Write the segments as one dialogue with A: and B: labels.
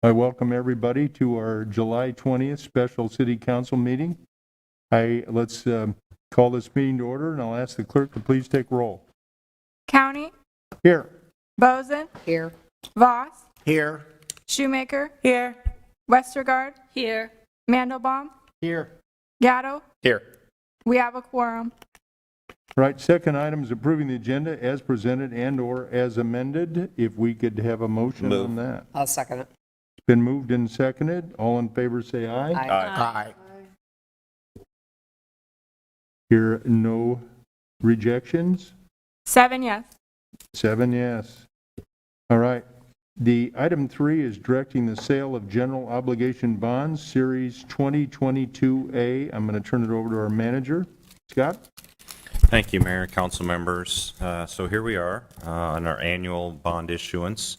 A: I welcome everybody to our July 20th special city council meeting. Let's call this meeting to order, and I'll ask the clerk to please take roll.
B: County.
A: Here.
B: Bozen.
C: Here.
B: Voss.
D: Here.
B: Shoemaker. Here. Westergaard.
C: Here.
B: Mandelbaum.
D: Here.
B: Gatto.
D: Here.
B: We have a quorum.
A: Right, second item is approving the agenda as presented and or as amended. If we could have a motion on that.
C: I'll second it.
A: It's been moved and seconded. All in favor say aye.
D: Aye.
A: Here, no rejections.
B: 7 yes.
A: 7 yes. All right. The item 3 is directing the sale of general obligation bonds, Series 2022A. I'm going to turn it over to our manager. Scott?
E: Thank you, Mayor, council members. So here we are on our annual bond issuance.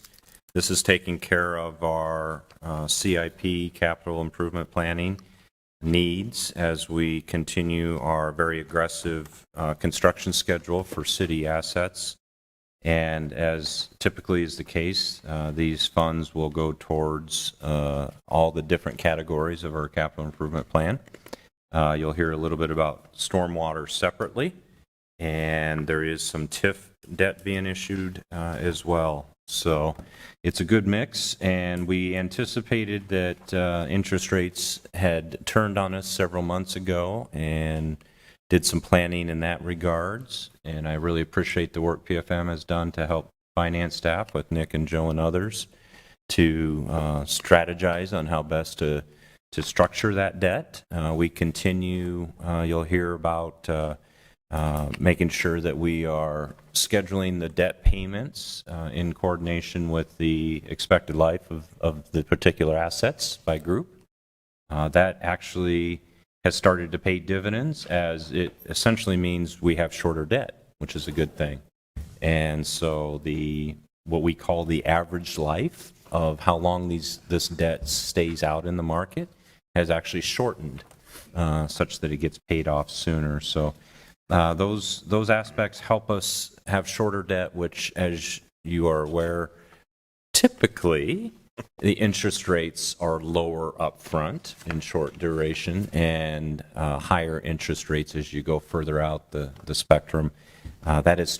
E: This is taking care of our CIP, capital improvement planning needs as we continue our very aggressive construction schedule for city assets. And as typically is the case, these funds will go towards all the different categories of our capital improvement plan. You'll hear a little bit about stormwater separately, and there is some TIF debt being issued as well. So it's a good mix, and we anticipated that interest rates had turned on us several months ago and did some planning in that regards. And I really appreciate the work PFM has done to help finance staff with Nick and Joe and others to strategize on how best to structure that debt. We continue, you'll hear about making sure that we are scheduling the debt payments in coordination with the expected life of the particular assets by group. That actually has started to pay dividends, as it essentially means we have shorter debt, which is a good thing. And so what we call the average life of how long this debt stays out in the market has actually shortened such that it gets paid off sooner. So those aspects help us have shorter debt, which, as you are aware, typically the interest rates are lower up front in short duration and higher interest rates as you go further out the spectrum. That is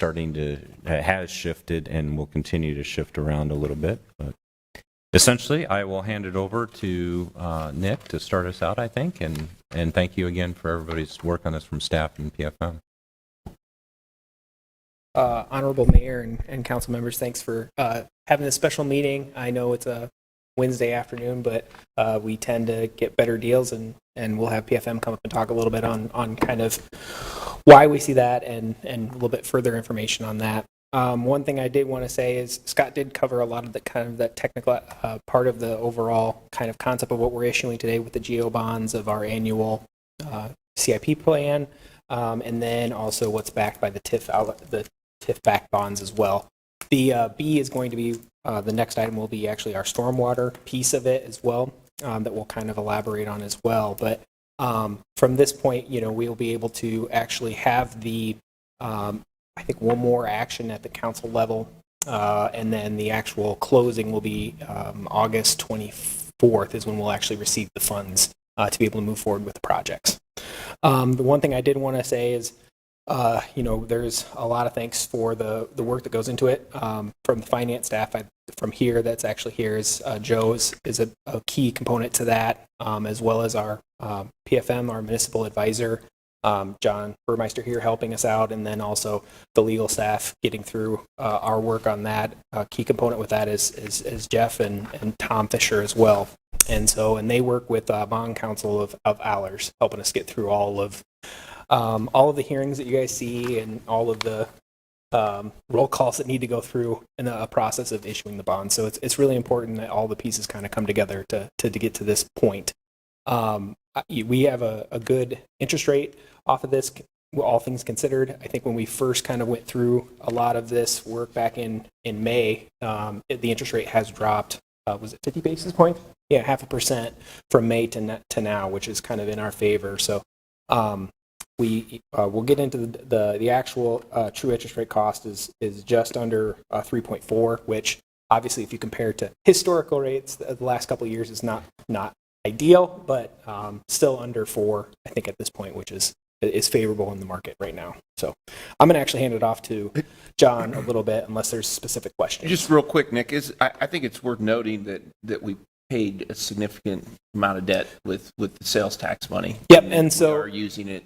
E: has shifted and will continue to shift around a little bit. But essentially, I will hand it over to Nick to start us out, I think, and thank you again for everybody's work on this from staff and PFM.
F: Honorable Mayor and council members, thanks for having this special meeting. I know it's a Wednesday afternoon, but we tend to get better deals, and we'll have PFM come up and talk a little bit on kind of why we see that and a little bit further information on that. One thing I did want to say is Scott did cover a lot of the kind of that technical part of the overall kind of concept of what we're issuing today with the GO bonds of our annual CIP plan, and then also what's backed by the TIF backed bonds as well. The B is going to be the next item will be actually our stormwater piece of it as well, that we'll kind of elaborate on as well. But from this point, we'll be able to actually have the I think one more action at the council level, and then the actual closing will be August 24th is when we'll actually receive the funds to be able to move forward with the projects. The one thing I did want to say is, there's a lot of thanks for the work that goes into it from the finance staff. From here, that's actually here is Joe's is a key component to that, as well as our PFM, our municipal advisor, John Burmeister here helping us out, and then also the legal staff getting through our work on that. A key component with that is Jeff and Tom Fisher as well. And they work with bond counsel of Allers, helping us get through all of the hearings that you guys see and all of the roll calls that need to go through in the process of issuing the bond. So it's really important that all the pieces kind of come together to get to this point. We have a good interest rate off of this, all things considered. I think when we first kind of went through a lot of this work back in May, the interest rate has dropped. Was it 50 basis points? Yeah, 0.5% from May to now, which is kind of in our favor. So we'll get into the actual true interest rate cost is just under 3.4, which Obviously, if you compare it to historical rates, the last couple of years is not ideal, but still under 4, I think, at this point, which is favorable in the market right now. So I'm going to actually hand it off to John a little bit, unless there's specific questions.
C: Just real quick, Nick, I think it's worth noting that we paid a significant amount of debt with the sales tax money.
F: Yep, and so
C: we are using it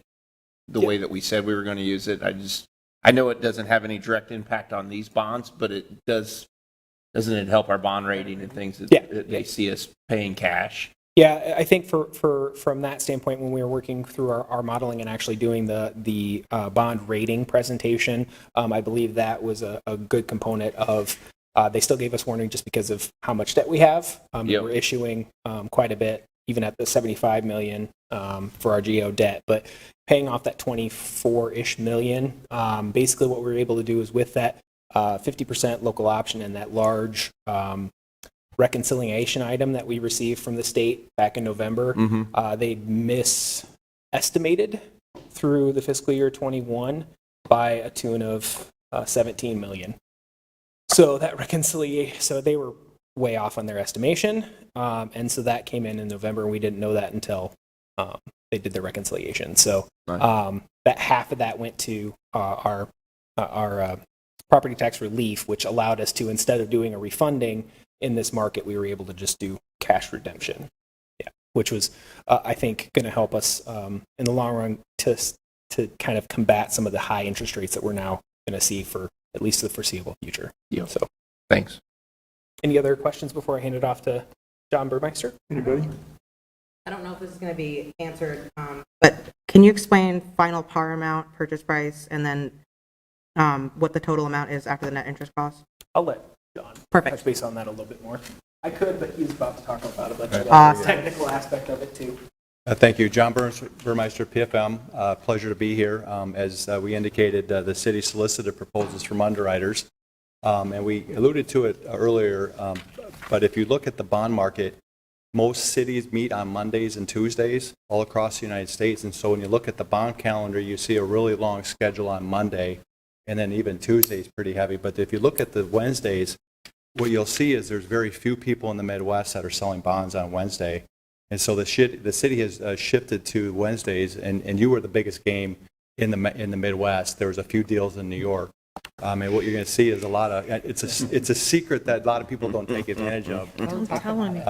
C: the way that we said we were going to use it. I know it doesn't have any direct impact on these bonds, but it does. Doesn't it help our bond rating and things that they see us paying cash?
F: Yeah, I think from that standpoint, when we were working through our modeling and actually doing the bond rating presentation, I believe that was a good component of. They still gave us warning just because of how much debt we have. We're issuing quite a bit, even at the $75 million for our GO debt, but paying off that $24-ish million. Basically, what we were able to do is with that 50% local option and that large reconciliation item that we received from the state back in November, they misestimated through the fiscal year 21 by a tune of $17 million. So that reconciliation, so they were way off on their estimation, and so that came in November, and we didn't know that until they did the reconciliation. So that half of that went to our property tax relief, which allowed us to, instead of doing a refunding in this market, we were able to just do cash redemption, which was, I think, going to help us in the long run to kind of combat some of the high interest rates that we're now going to see for at least the foreseeable future.
C: Yeah.
F: So,
C: thanks.
F: Any other questions before I hand it off to John Burmeister?
A: Anybody?
D: I don't know if this is going to be answered, but can you explain final par amount, purchase price, and then what the total amount is after the net interest cost?
F: I'll let John touch base on that a little bit more. I could, but he's about to talk about a bunch of the technical aspect of it too.
G: Thank you. John Burmeister, PFM. Pleasure to be here. As we indicated, the city solicited proposals from underwriters, and we alluded to it earlier, but if you look at the bond market, most cities meet on Mondays and Tuesdays all across the United States, and so when you look at the bond calendar, you see a really long schedule on Monday, and then even Tuesday is pretty heavy. But if you look at the Wednesdays, what you'll see is there's very few people in the Midwest that are selling bonds on Wednesday. And so the city has shifted to Wednesdays, and you were the biggest game in the Midwest. There was a few deals in New York, and what you're going to see is a lot of it's a secret that a lot of people don't take advantage of.
D: Don't tell me.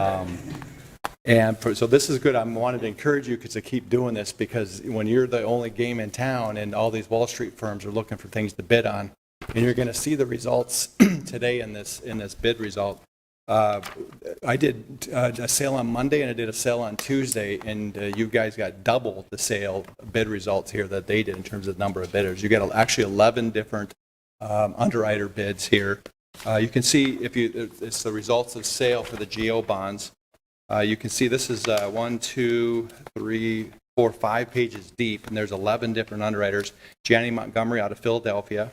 G: So this is good. I wanted to encourage you to keep doing this, because when you're the only game in town and all these Wall Street firms are looking for things to bid on, and you're going to see the results today in this bid result. I did a sale on Monday and I did a sale on Tuesday, and you guys got double the sale bid results here that they did in terms of the number of bidders. You got actually 11 different underwriter bids here. You can see it's the results of sale for the GO bonds. You can see this is 1, 2, 3, 4, 5 pages deep, and there's 11 different underwriters. Janney Montgomery out of Philadelphia.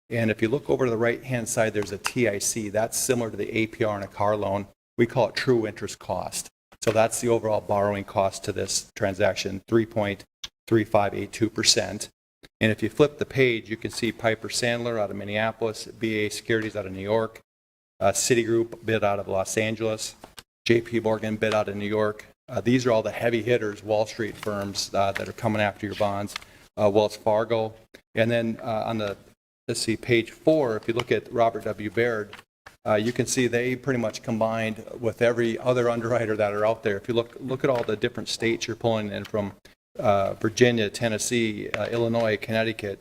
G: And if you look over to the right-hand side, there's a TIC. That's similar to the APR on a car loan. We call it true interest cost. So that's the overall borrowing cost to this transaction, 3.3582%. And if you flip the page, you can see Piper Sandler out of Minneapolis, BA Securities out of New York, Citigroup bid out of Los Angeles, JP Morgan bid out of New York. These are all the heavy hitters, Wall Street firms that are coming after your bonds, Wells Fargo. And then on the let's see, page 4, if you look at Robert W. Baird, you can see they pretty much combined with every other underwriter that are out there. If you look at all the different states you're pulling in from, Virginia, Tennessee, Illinois, Connecticut,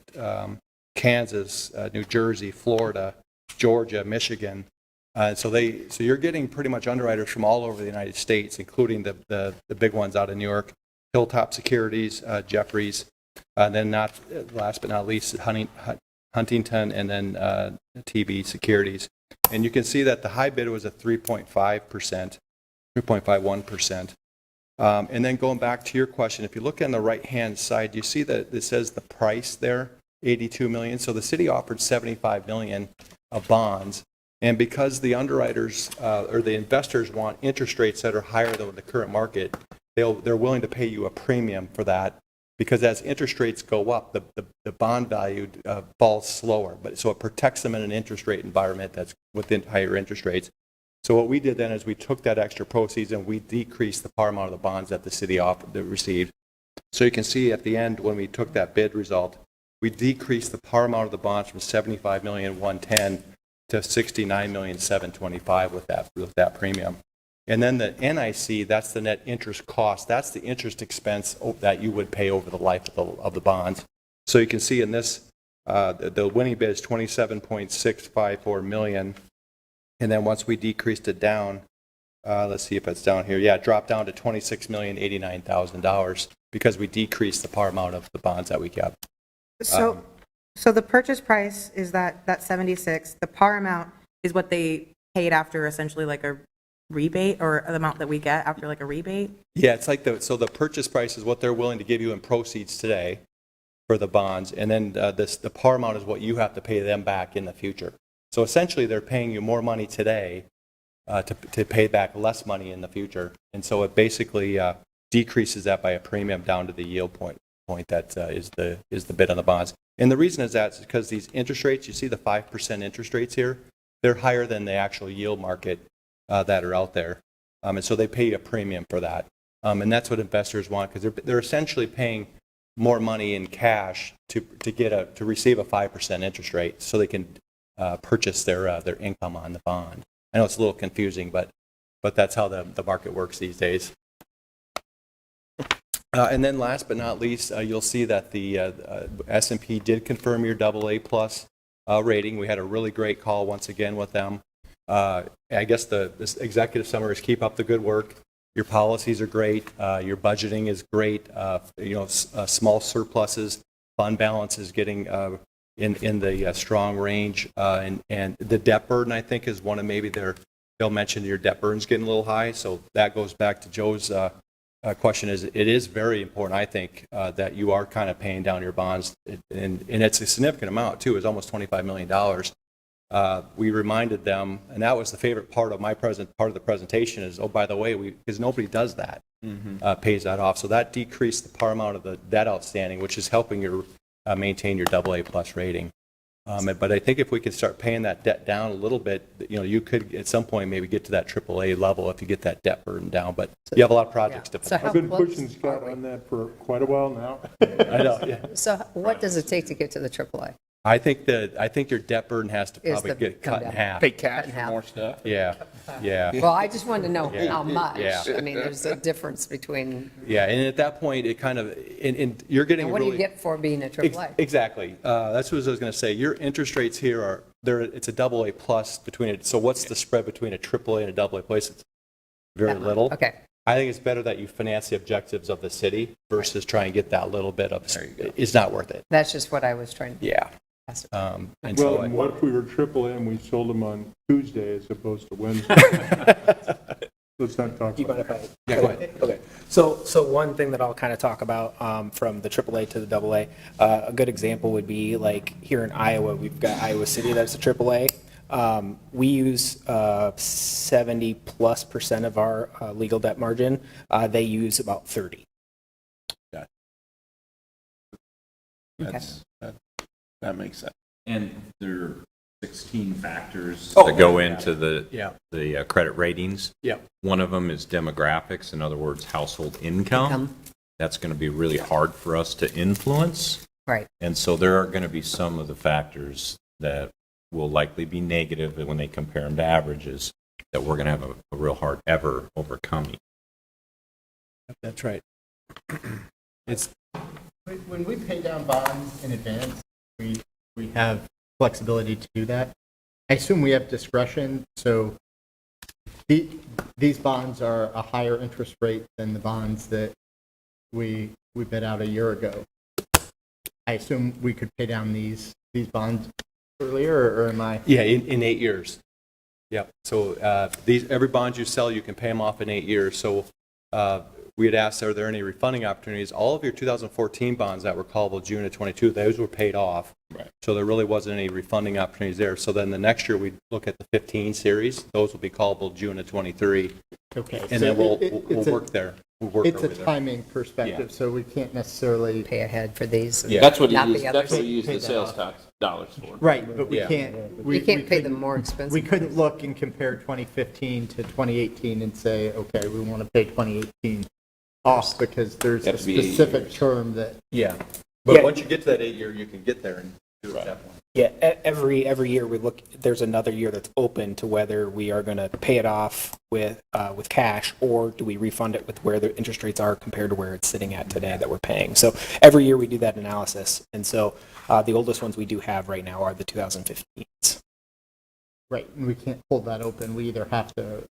G: Kansas, New Jersey, Florida, Georgia, Michigan. So you're getting pretty much underwriters from all over the United States, including the big ones out of New York, Hilltop Securities, Jefferies, and then last but not least, Huntington, and then TB Securities. And you can see that the high bid was at 3.51%. And then going back to your question, if you look on the right-hand side, you see that it says the price there, $82 million. So the city offered $75 million of bonds. And because the underwriters or the investors want interest rates that are higher than the current market, they're willing to pay you a premium for that, because as interest rates go up, the bond value falls slower. But so it protects them in an interest rate environment that's within higher interest rates. So what we did then is we took that extra proceeds and we decreased the par amount of the bonds that the city received. So you can see at the end when we took that bid result, we decreased the par amount of the bonds from $75,110,000 to $69,725,000 with that premium. And then the NIC, that's the net interest cost. That's the interest expense that you would pay over the life of the bonds. So you can see in this, the winning bid is $27.654 million. And then once we decreased it down, let's see if it's down here. Yeah, it dropped down to $26,089,000 because we decreased the par amount of the bonds that we kept.
D: So the purchase price is that 76. The par amount is what they paid after essentially like a rebate, or the amount that we get after like a rebate?
G: Yeah, it's like the purchase price is what they're willing to give you in proceeds today for the bonds, and then the par amount is what you have to pay them back in the future. So essentially, they're paying you more money today to pay back less money in the future, and so it basically decreases that by a premium down to the yield point that is the bid on the bonds. And the reason is that is because these interest rates, you see the 5% interest rates here, they're higher than the actual yield market that are out there, and so they pay a premium for that, and that's what investors want, because they're essentially paying more money in cash to receive a 5% interest rate, so they can purchase their income on the bond. I know it's a little confusing, but that's how the market works these days. And then last but not least, you'll see that the S&P did confirm your AA+ rating. We had a really great call once again with them. I guess this executive summary is keep up the good work. Your policies are great. Your budgeting is great. Small surpluses, fund balance is getting in the strong range. And the debt burden, I think, is one of maybe they'll mention your debt burden's getting a little high. So that goes back to Joe's question. It is very important, I think, that you are kind of paying down your bonds. And it's a significant amount, too. It's almost $25 million. We reminded them, and that was the favorite part of part of the presentation is, oh, by the way, because nobody does that, pays that off. So that decreased the par amount of the debt outstanding, which is helping you maintain your AA+ rating. But I think if we could start paying that debt down a little bit, you could at some point maybe get to that AAA level if you get that debt burden down. But you have a lot of projects to
H: So
G: finish.
H: how
A: I've been
H: close
A: pushing
H: are
A: Scott
H: we?
A: on that for quite a while now.
G: I know, yeah.
H: So what does it take to get to the AAA?
G: I think your debt burden has to
H: Is
G: probably
H: the-
G: get
H: come
G: cut in
H: down.
G: half.
C: Pay cash
H: Cut in
C: for
H: half.
C: more stuff.
G: Yeah, yeah.
H: Well, I just wanted to know
G: Yeah.
H: how much.
G: Yeah.
H: I mean, there's a difference between,
G: Yeah, and at that point, it kind of, and you're getting
H: and what do
G: really.
H: you get for being a AAA?
G: Exactly. That's what I was going to say. Your interest rates here it's a AA+ between it. So what's the spread between a AAA and a AA place? It's very
H: That much.
G: little.
H: Okay.
G: I think it's better that you finance the objectives of the city versus try and get that little bit of,
C: There you go.
G: it's not worth it.
H: That's just what I was trying to
G: Yeah.
H: ask.
G: And
A: Well,
G: so,
A: and what if we were AAA and we sold them on Tuesday as opposed to Wednesday? Let's not talk
F: Do you mind
A: about
F: if I?
G: Yeah, go ahead.
F: Okay. So one thing that I'll kind of talk about from the AAA to the AA, a good example would be like here in Iowa, we've got Iowa City that's a AAA. We use 70+% of our legal debt margin. They use about 30.
C: That makes sense.
E: And there are 16 factors
G: Oh,
E: that go
G: yeah.
E: into the credit ratings.
G: Yeah.
E: One of them is demographics, in other words, household income. That's going to be really hard for us to influence.
H: Right.
E: And so there are going to be some of the factors that will likely be negative when they compare them to averages that we're going to have a real hard ever overcoming.
G: That's right.
I: When we pay down bonds in advance, we have flexibility to do that. I assume we have discretion, so these bonds are a higher interest rate than the bonds that we bid out a year ago. I assume we could pay down these bonds earlier, or am I?
G: Yeah, in 8 years. Yep. So every bond you sell, you can pay them off in 8 years. So we had asked, are there any refunding opportunities? All of your 2014 bonds that were callable June of 22, those were paid off.
C: Right.
G: So there really wasn't any refunding opportunities there. So then the next year we'd look at the 15 series. Those will be callable June of 23.
I: Okay.
G: And
I: so
G: then we'll
I: it's a-
G: work there. work
I: It's
G: over
I: a
G: there.
I: timing perspective, so we can't necessarily,
H: Pay ahead for these.
G: Yeah.
C: That's what
H: Not
C: he
H: the
C: used,
H: other
C: that's what he
H: side.
C: used
I: Pay
C: the
I: that
C: sales
I: off.
C: tax dollars for.
I: right, but we
G: Yeah.
I: can't.
H: You can't pay the
I: couldn't-
H: more expensive.
I: We couldn't look and compare 2015 to 2018 and say, okay, we want to pay 2018 off because there's
C: Have
I: a
C: to be 8
I: specific
C: years.
I: term that,
G: Yeah. But
F: Yeah.
G: once you get to that 8 year, you can get there and do it at that point.
F: Yeah, every year we look, there's another year that's open to whether we are going to pay it off with cash, or do we refund it with where the interest rates are compared to where it's sitting at today that we're paying. So every year we do that analysis. And so the oldest ones we do have right now are the 2015s.
I: right, and we can't hold that open. We either have to,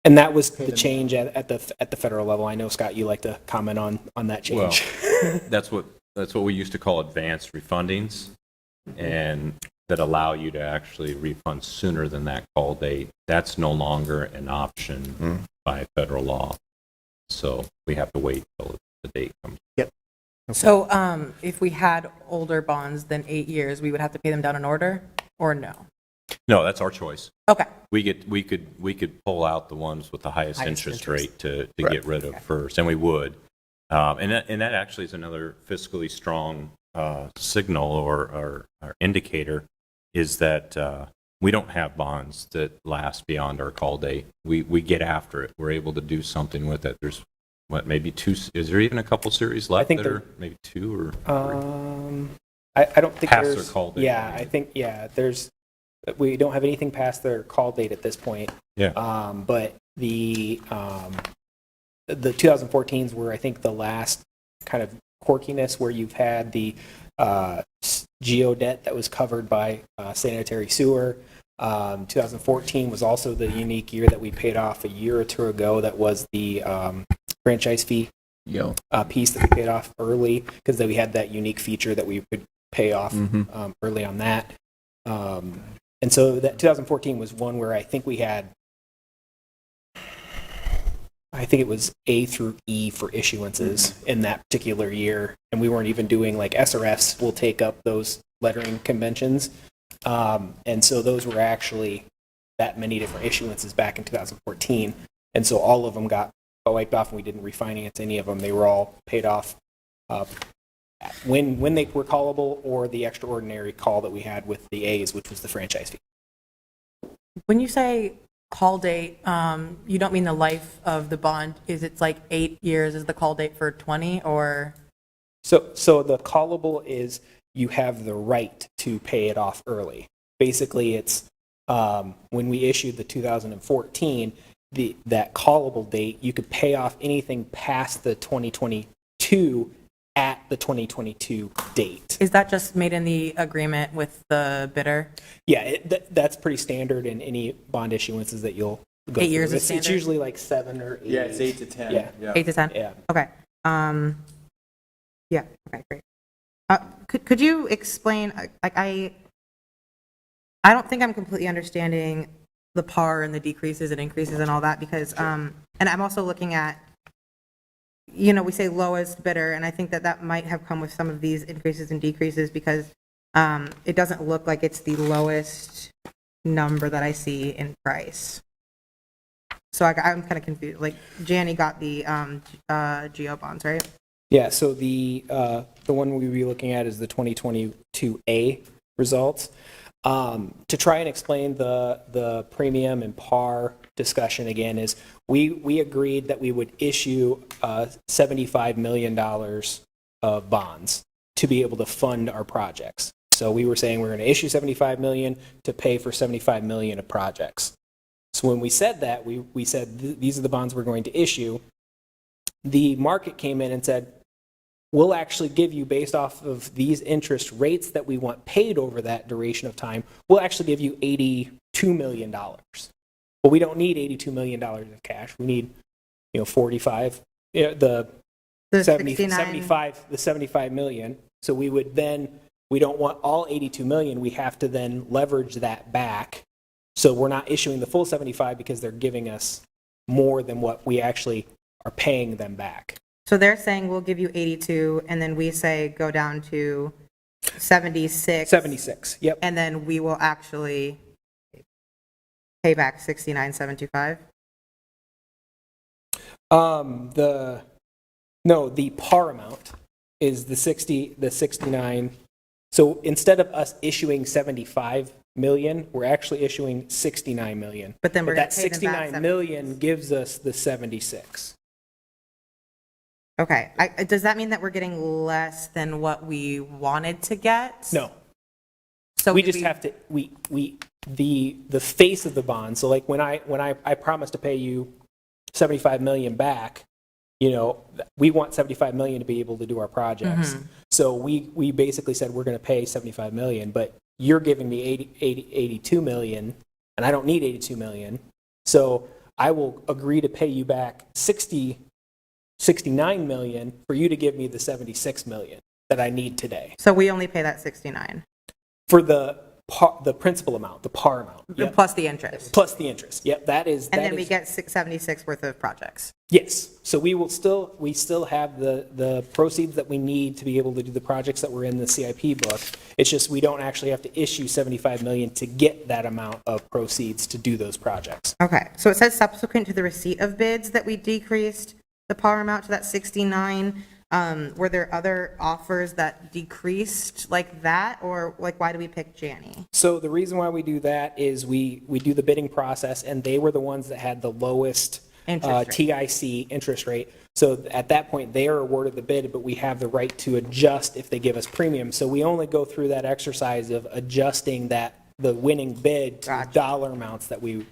F: And that was
I: Pay
F: the
I: them
F: change at the federal level. I know, Scott, you like to comment on that
E: Well,
F: change.
E: that's what we used to call advanced refundings, and that allow you to actually refund sooner than that call date. That's no longer an option by federal law. So we have to wait till the date comes.
D: So if we had older bonds than 8 years, we would have to pay them down in order, or no?
E: No, that's our choice.
D: Okay.
E: We could pull out the ones with the highest
H: Highest
E: interest
H: interest.
E: rate to get rid of first, and we would. And that actually is another fiscally strong signal or indicator, is that we don't have bonds that last beyond our call date. We get after it. We're able to do something with it. There's maybe two. Is there even a couple series left
F: think
E: that are maybe two or three?
F: I don't think
E: Past their
F: there's.
E: call date.
F: Yeah, I think, there's, we don't have anything past their call date at this point.
E: Yeah.
F: But the 2014s were, I think, the last kind of quirkiness where you've had the geo debt that was covered by sanitary sewer. 2014 was also the unique year that we paid off a year or two ago. That was the franchise fee piece that we paid off early, because then we had that unique feature that we could pay off early on that. And so that 2014 was one where I think we had, I think it was A through E for issuances in that particular year. And we weren't even doing, like, SRFs will take up those lettering conventions. And so those were actually that many different issuances back in 2014. And so all of them got wiped off, and we didn't refinance any of them. They were all paid off when they were callable, or the extraordinary call that we had with the A's, which was the franchise fee.
D: When you say call date, you don't mean the life of the bond? Is it like 8 years is the call date for 20, or?
F: So the callable is you have the right to pay it off early. Basically, it's when we issued the 2014, that callable date, you could pay off anything past the 2022 at the 2022 date.
D: Is that just made in the agreement with the bidder?
F: Yeah, that's pretty standard in any bond issuances that you'll go
D: 8 years
F: through.
D: is
F: It's
D: standard?
F: usually like 7 or 8.
G: Yeah, it's 8 to 10.
F: Yeah.
D: 8 to 10?
F: Yeah.
D: Okay. Yeah, okay, great. Could you explain, like, I don't think I'm completely understanding the PAR and the decreases and increases and all that, because, and I'm also looking at, we say lowest bidder, and I think that might have come with some of these increases and decreases, because it doesn't look like it's the lowest number that I see in price. So I'm kind of confused. Like, Janie got the geo bonds, right?
F: Yeah, so the one we'll be looking at is the 2022A results. To try and explain the premium and par discussion again, is we agreed that we would issue $75 million of bonds to be able to fund our projects. So we were saying we're going to issue $75 million to pay for $75 million of projects. So when we said that, we said these are the bonds we're going to issue. The market came in and said, we'll actually give you, based off of these interest rates that we want paid over that duration of time, we'll actually give you $82 million. But we don't need $82 million of cash. We need, 45, the 75 million. So we would then, we don't want all 82 million. We have to then leverage that back. So we're not issuing the full 75 because they're giving us more than what we actually are paying them back.
D: So they're saying we'll give you 82, and then we say go down to 76.
F: 76, yep.
D: And then we will actually pay back 69,725.
F: The par amount is the 69. So instead of us issuing 75 million, we're actually issuing 69 million.
D: But then we're gonna
F: that
D: pay them back
F: 69 million gives us the 76.
D: Okay, does that mean that we're getting less than what we wanted to get?
F: No.
D: So
F: We just have to, the face of the bond, so like when I promised to pay you 75 million back, we want 75 million to be able to do our projects. So we basically said we're going to pay 75 million, but you're giving me 82 million, and I don't need 82 million. So I will agree to pay you back 69 million for you to give me the 76 million that I need today.
D: So we only pay that 69?
F: For the principal amount, the par amount. Yep.
D: Plus the interest?
F: Plus the interest. Yep, that is.
D: And then we get 676 worth of projects?
F: Yes. So we still have the proceeds that we need to be able to do the projects that were in the CIP book. It's just we don't actually have to issue 75 million to get that amount of proceeds to do those projects.
D: Okay, so it says subsequent to the receipt of bids that we decreased the par amount to that 69. Were there other offers that decreased like that, or like why do we pick Janney?
F: So the reason why we do that is we do the bidding process, and they were the ones that had the lowest TIC interest rate. So at that point, they are awarded the bid, but we have the right to adjust if they give us premium. So we only go through that exercise of adjusting the winning bid to dollar amounts that we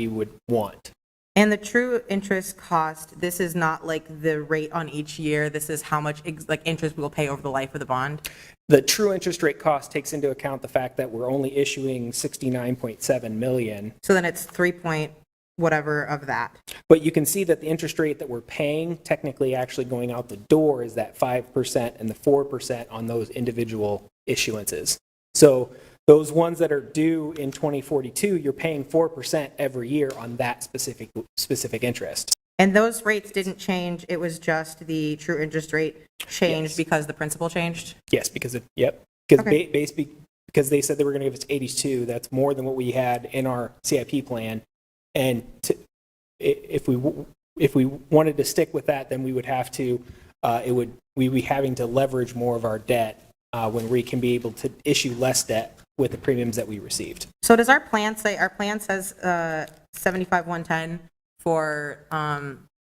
F: would want.
D: And the true interest cost, this is not like the rate on each year. This is how much interest we will pay over the life of the bond.
F: The true interest rate cost takes into account the fact that we're only issuing 69.7 million.
D: So then it's 3 point whatever of that.
F: But you can see that the interest rate that we're paying, technically actually going out the door, is that 5% and the 4% on those individual issuances. So those ones that are due in 2042, you're paying 4% every year on that specific interest.
D: And those rates didn't change. It was just the true interest rate changed because the principal changed?
F: Yes, because because
D: Okay.
F: because they said they were going to give us 82. That's more than what we had in our CIP plan. And if we wanted to stick with that, then we would have to we'd be having to leverage more of our debt when we can be able to issue less debt with the premiums that we received.
D: So does our plan say, our plan says 75,110 for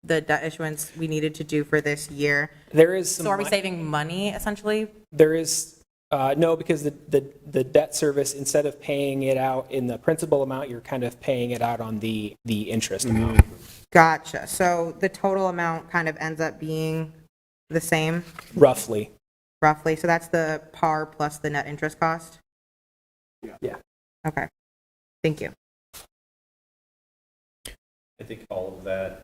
D: the debt issuance we needed to do for this year?
F: There is some.
D: So are we saving money essentially?
F: There is no, because the debt service, instead of paying it out in the principal amount, you're kind of paying it out on the interest amount.
D: Gotcha. So the total amount kind of ends up being the same,
F: Roughly.
D: So that's the par plus the net interest cost?
F: Yeah.
D: Okay. Thank you.
E: I think all of that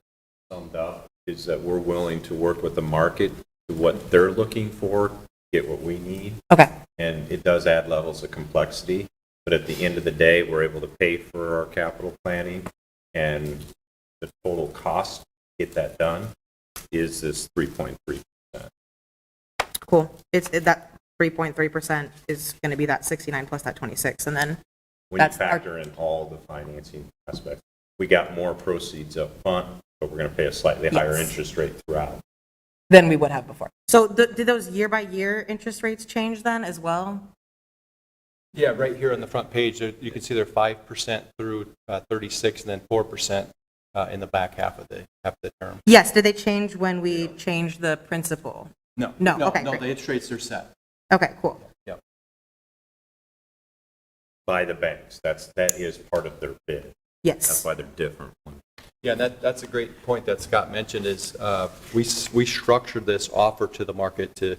E: summed up is that we're willing to work with the market to what they're looking for, get what we need.
D: Okay.
E: And it does add levels of complexity, but at the end of the day, we're able to pay for our capital planning, and the total cost to get that done is this 3.3%.
D: Cool. That 3.3% is going to be that 69 plus that 26, and then
E: When you
D: that's our-
E: factor in all the financing aspects, we got more proceeds up front, but we're going to pay a slightly higher
D: Yes.
E: interest rate throughout.
D: than we would have before. So did those year-by-year interest rates change then as well?
G: Yeah, right here on the front page, you can see they're 5% through 36, and then 4% in the back half of the term.
D: Yes. Did they change when we changed the principal?
G: No,
D: No, okay,
G: no,
D: great.
G: the interest rates are set.
D: Okay, cool.
G: Yep.
E: By the banks. That is part of their bid. That's
D: Yes.
E: why they're different.
G: Yeah, that's a great point that Scott mentioned is we structured this offer to the market to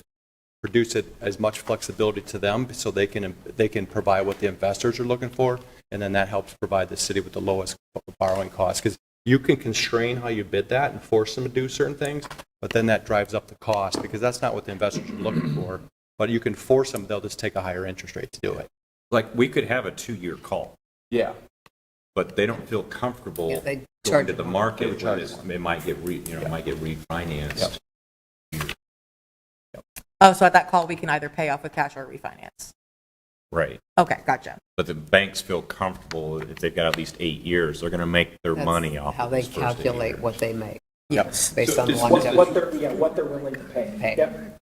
G: produce it as much flexibility to them so they can provide what the investors are looking for, and then that helps provide the city with the lowest borrowing costs. Because you can constrain how you bid that and force them to do certain things, but then that drives up the cost because that's not what the investors are looking for. But you can force them, they'll just take a higher interest rate to do it.
E: Like, we could have a 2-year call,
G: Yeah.
E: but they don't feel comfortable
H: Yeah, they
E: going
H: charge
E: to the
H: more.
E: market
G: They
E: when
G: charge
E: it
G: more.
E: might get refinanced.
D: Oh, so at that call, we can either pay off with cash or refinance.
E: Right.
D: Okay, gotcha.
E: But the banks feel comfortable if they've got at least 8 years, they're going to make their
H: That's
E: money off
H: how
E: of
H: they
E: those first 8
H: calculate
E: years.
H: what they make.
F: Yes.
H: Based on the
F: What
H: longevity.
F: what they're willing to pay.
H: Pay.
F: Yep.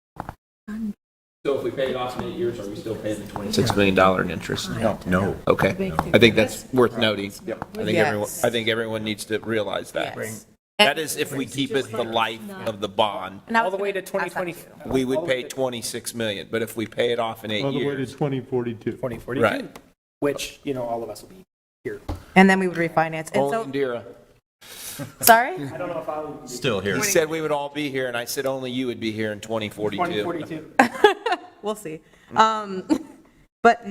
C: So if we pay it off in 8 years, are we still paying the $26 million in interest?
E: No.
C: Okay. I think that's worth noting.
D: Yes.
C: I think everyone needs to realize that.
D: Yes.
C: That is if we keep it the life of the bond,
D: And I
F: All
D: was
F: the way to
D: gonna ask that
F: 2020,
D: too.
C: we would pay 26 million, but if we pay it off in 8
A: All the way to
C: years.
A: 2042.
F: 2042.
C: Right.
F: Which, all of us will be here.
D: And then we would refinance. And
C: Only
D: so,
C: Indira.
D: sorry?
F: I don't know if I'll be
E: Still here.
C: He said we would all be here, and I said only you would be here in 2042.
F: 2042.
D: We'll see. But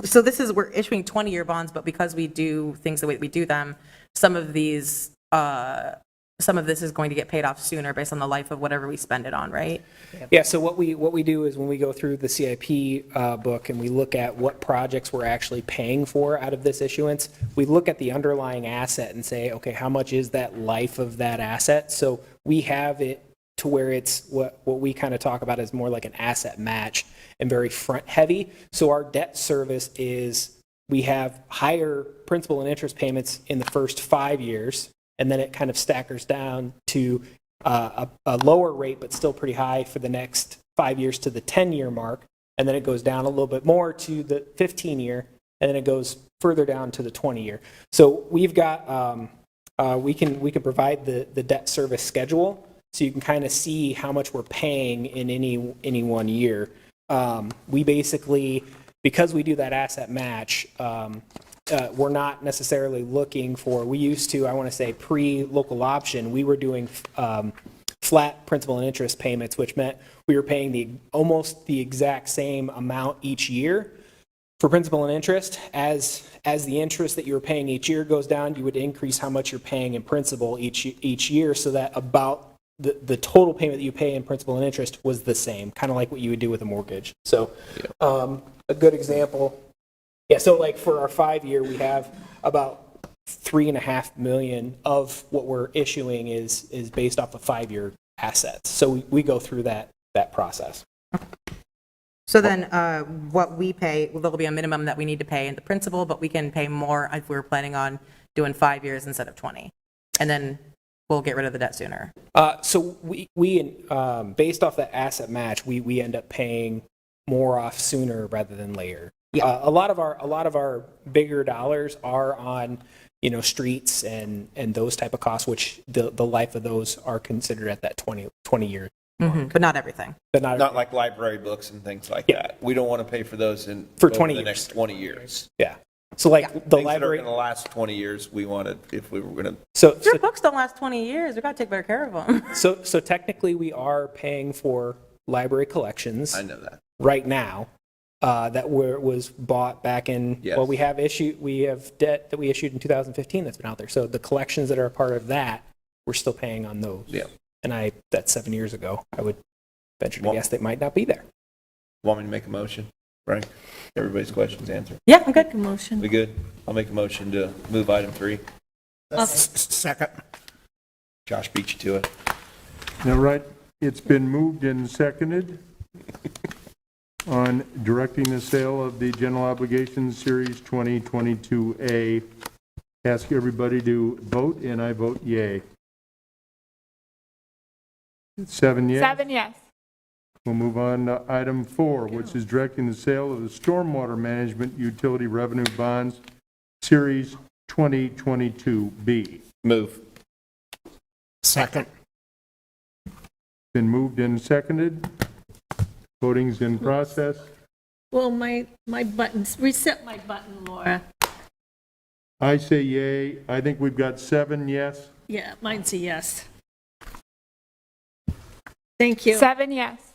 D: so this is, we're issuing 20-year bonds, but because we do things the way we do them, some of this is going to get paid off sooner based on the life of whatever we spend it on, right?
F: Yeah, so what we do is when we go through the CIP book and we look at what projects we're actually paying for out of this issuance, we look at the underlying asset and say, okay, how much is that life of that asset? So we have it to where it's what we kind of talk about as more like an asset match and very front heavy. So our debt service is, we have higher principal and interest payments in the first 5 years, and then it kind of staggers down to a lower rate, but still pretty high for the next 5 years to the 10-year mark. And then it goes down a little bit more to the 15-year, and then it goes further down to the 20-year. So we've got, we can provide the debt service schedule, so you can kind of see how much we're paying in any 1 year. We basically, because we do that asset match, we're not necessarily looking for, we used to, I want to say pre-local option, we were doing flat principal and interest payments, which meant we were paying almost the exact same amount each year for principal and interest. As the interest that you were paying each year goes down, you would increase how much you're paying in principal each year, so that about the total payment that you pay in principal and interest was the same, kind of like what you would do with a mortgage. So a good example, so like for our 5-year, we have about $3.5 million of what we're issuing is based off of 5-year assets. So we go through that process.
D: So then what we pay, there'll be a minimum that we need to pay in the principal, but we can pay more if we're planning on doing 5 years instead of 20. And then we'll get rid of the debt sooner.
F: So we based off that asset match, we end up paying more off sooner rather than later.
D: Yeah.
F: A lot of our bigger dollars are on streets and those type of costs, which the life of those are considered at that 20 year.
D: But not everything.
F: But not
C: Not like library books and things like
F: Yeah.
C: that. We don't want to pay for those
F: For
C: over
F: 20
C: the
F: years.
C: next 20 years.
F: yeah. So like the
C: Things that are
F: library.
C: going to last 20 years, we wanted, if we were going to.
F: So
D: Your books don't last 20 years. We've got to take better care of them.
F: so technically we are paying for library collections
C: I know that.
F: right now. That was bought back in,
C: Yes.
F: well, we have debt that we issued in 2015 that's been out there. So the collections that are a part of that, we're still paying on those.
C: Yeah.
F: And that's 7 years ago. I would venture to
C: Well-
F: guess they might not be there.
C: Want me to make a motion? Frank? Everybody's questions answered.
D: Yeah, I'm good.
B: Motion.
C: We good? I'll make a motion to move item 3.
I: Second.
C: Josh beat you to it.
A: All right, it's been moved and seconded on directing the sale of the general obligations series 2022A. Ask everybody to vote, and I vote yay. 7 yes.
B: 7 yes.
A: We'll move on to item 4, which is directing the sale of the stormwater management utility revenue bonds, Series 2022B.
C: Move.
I: Second.
A: Been moved and seconded. Voting's in process.
J: Well, my buttons, reset my button, Laura.
A: I say yay. I think we've got 7 yes.
J: Yeah, mine's a yes. Thank you.
B: 7 yes.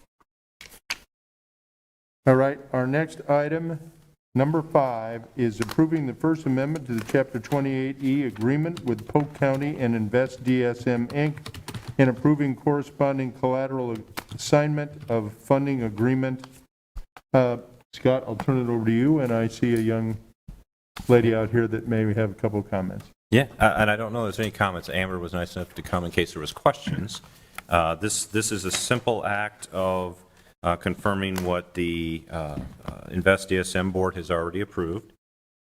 A: All right, our next item, number 5, is approving the First Amendment to the Chapter 28E agreement with Polk County and Invest DSM, Inc., and approving corresponding collateral assignment of funding agreement. Scott, I'll turn it over to you, and I see a young lady out here that may have a couple of comments.
E: Yeah, and I don't know if there's any comments. Amber was nice enough to come in case there was questions. This is a simple act of confirming what the Invest DSM board has already approved,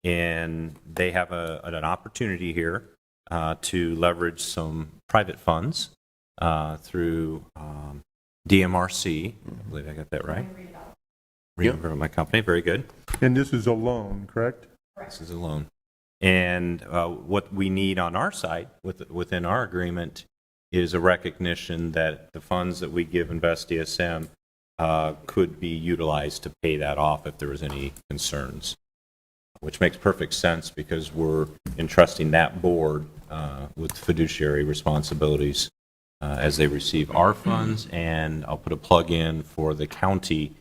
E: and they have an opportunity here to leverage some private funds through DMRC. I believe I got that right. Reinvestment my company. Very good.
A: And this is a loan, correct?
E: This is a loan. And what we need on our side, within our agreement, is a recognition that the funds that we give InvestESM could be utilized to pay that off if there was any concerns, which makes perfect sense because we're entrusting that board with fiduciary responsibilities as they receive our funds, and I'll put a plug in for the county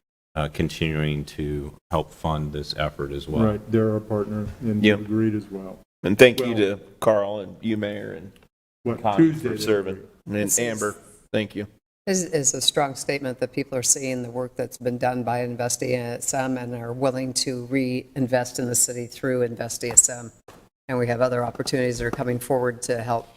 E: continuing to help fund this effort as well.
A: Right, they're our partner, and
C: Yep.
A: agreed as well.
C: And thank you to Carl and you, Mayor, and
A: What,
C: Connie
A: Tuesday?
C: for serving. And Amber, thank you.
H: This is a strong statement that people are seeing the work that's been done by InvestESM and are willing to reinvest in the city through InvestESM. And we have other opportunities that are coming forward to help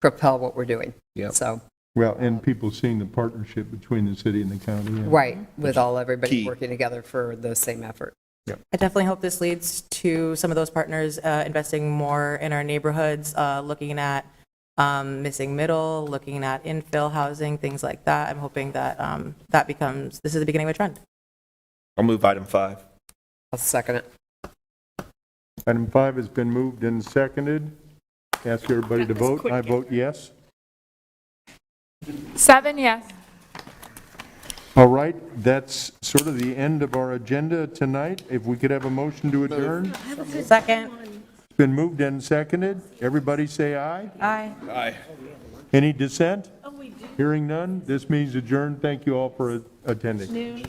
H: propel what we're doing.
C: Yep.
H: So,
A: Well, and people seeing the partnership between the city and the county. yeah.
H: right, with everybody
C: Key.
H: working together for the same effort.
D: I definitely hope this leads to some of those partners investing more in our neighborhoods, looking at missing middle, looking at infill housing, things like that. I'm hoping that this is the beginning of a trend.
C: I'll move item 5.
H: I'll second it.
A: Item 5 has been moved and seconded. Ask everybody to
J: That was
A: vote.
J: quick.
A: I vote yes.
B: 7 yes.
A: All right, that's sort of the end of our agenda tonight. If we could have a motion to adjourn.
D: Second.
A: It's been moved and seconded. Everybody say aye.
D: Aye.
C: Aye.
A: Any dissent?
J: Oh, we do.
A: Hearing none, this means adjourned. Thank you all for attending.
J: Noon.